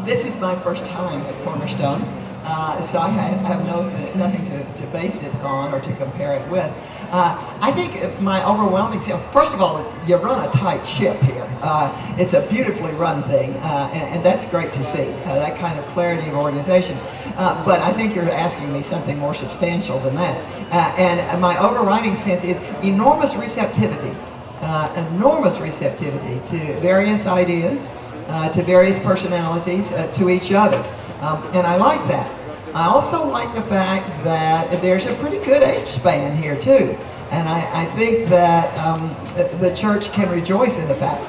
This is my first time at Cornerstone, so I have nothing to base it on or to compare it with. I think my overwhelming sense, first of all, you run a tight ship here. It's a beautifully run thing, and that's great to see, that kind of clarity of organization. But I think you're asking me something more substantial than that. And my overriding sense is enormous receptivity to various ideas, to various personalities, to each other. And I like that. I also like the fact that there's a pretty good age span here too. And I think that the church can rejoice in the fact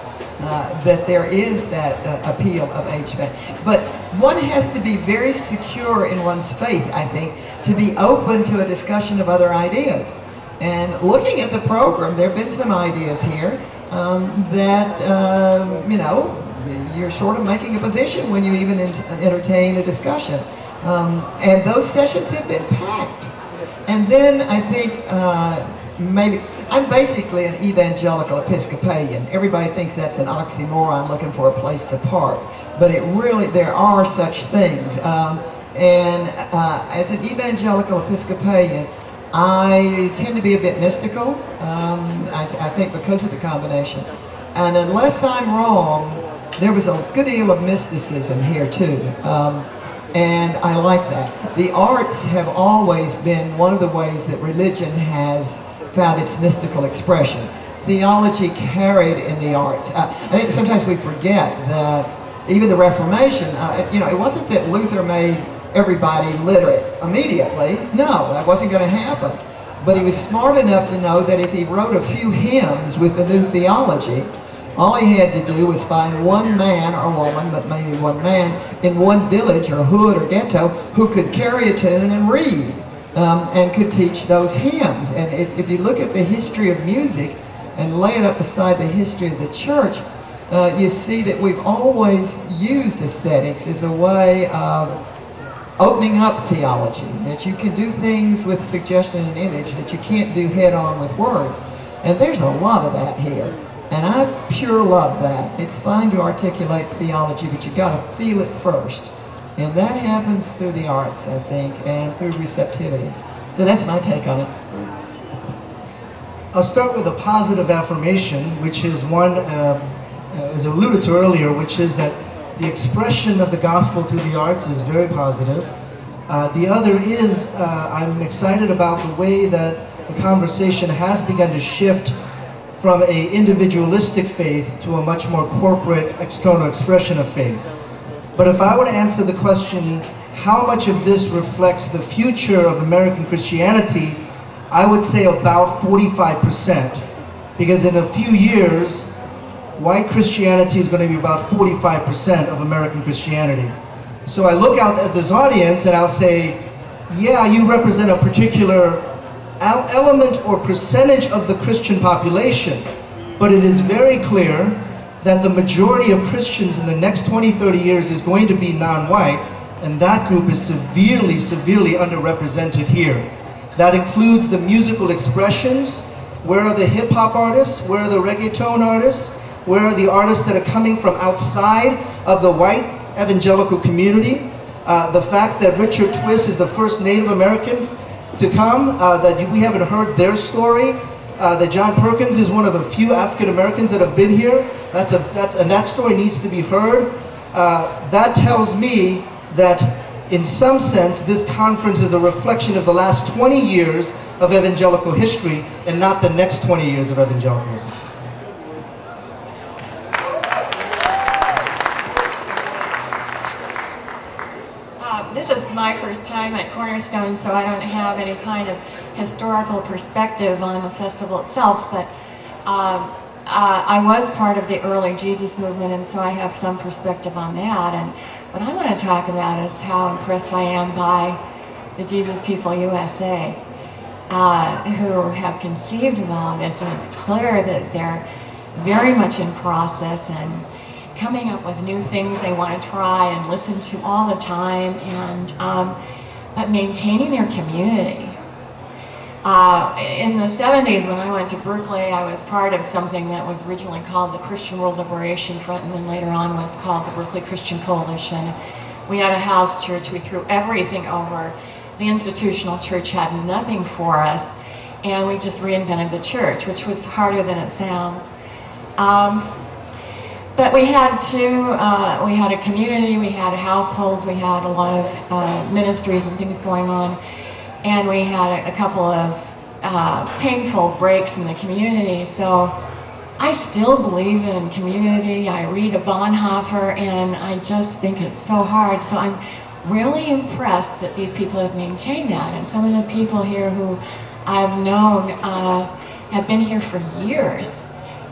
that there is that appeal of age span. But one has to be very secure in one's faith, I think, to be open to a discussion of other ideas. And looking at the program, there have been some ideas here that, you know, you're sort of making a position when you even entertain a discussion. And those sessions have been packed. And then I think maybe, I'm basically an evangelical Episcopalian. Everybody thinks that's an oxymoron, looking for a place to park. But it really, there are such things. As an evangelical Episcopalian, I tend to be a bit mystical, I think because of the combination. And unless I'm wrong, there was a good deal of mysticism here too. And I like that. The arts have always been one of the ways that religion has found its mystical expression. Theology carried in the arts. I think sometimes we forget that even the Reformation, you know, it wasn't that Luther made everybody literate immediately. No, that wasn't going to happen. But he was smart enough to know that if he wrote a few hymns with the new theology, all he had to do was find one man or woman, but maybe one man, in one village or hood or ghetto who could carry a tune and read and could teach those hymns. And if you look at the history of music and lay it up beside the history of the church, you see that we've always used aesthetics as a way of opening up theology, that you can do things with suggestion and image that you can't do head-on with words. And there's a lot of that here. And I pure love that. It's fine to articulate theology, but you got to feel it first. And that happens through the arts, I think, and through receptivity. So that's my take on it. I'll start with a positive affirmation, which is one, as alluded to earlier, which is that the expression of the gospel through the arts is very positive. The other is, I'm excited about the way that the conversation has begun to shift from an individualistic faith to a much more corporate external expression of faith. But if I were to answer the question, how much of this reflects the future of American Christianity, I would say about 45%. Because in a few years, white Christianity is going to be about 45% of American Christianity. So I look out at this audience and I'll say, yeah, you represent a particular element or percentage of the Christian population, but it is very clear that the majority of Christians in the next 20, 30 years is going to be non-white, and that group is severely, severely underrepresented here. That includes the musical expressions. Where are the hip-hop artists? Where are the reggaeton artists? Where are the artists that are coming from outside of the white evangelical community? The fact that Richard Twiss is the first Native American to come, that we haven't heard their story, that John Perkins is one of a few African Americans that have been here, and that story needs to be heard. That tells me that in some sense this conference is a reflection of the last 20 years of evangelical history and not the next 20 years of evangelicalism. This is my first time at Cornerstone, so I don't have any kind of historical perspective on the festival itself, but I was part of the early Jesus movement, and so I have some perspective on that. And what I want to talk about is how impressed I am by the Jesus People USA, who have conceived of all this, and it's clear that they're very much in process and coming up with new things they want to try and listen to all the time, and but maintaining their community. In the 70s, when I went to Berkeley, I was part of something that was originally called the Christian World Liberation Front, and then later on was called the Berkeley Christian Coalition. We had a house church. We threw everything over. The institutional church had nothing for us, and we just reinvented the church, which was harder than it sounds. But we had we had a community, we had households, we had a lot of ministries and things going on. And we had a couple of painful breaks in the community. So I still believe in community. I read a Bonhoeffer, and I just think it's so hard. So I'm really impressed that these people have maintained that. And some of the people here who I've known have been here for years.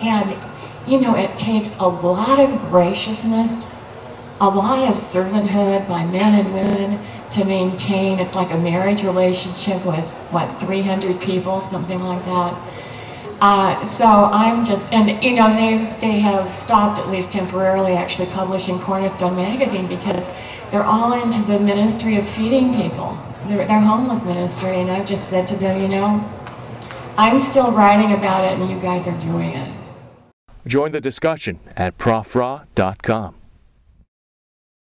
And, you know, it takes a lot of graciousness, a lot of servanthood by men and women to maintain. It's like a marriage relationship with, what, 300 people, something like that. So I'm just, and you know, they have stopped, at least temporarily, actually publishing Cornerstone magazine because they're all into the ministry of feeding people, their homeless ministry, and I've just said to them, you know, I'm still writing about it and you guys are doing it. Join the discussion at PROFRAH.com.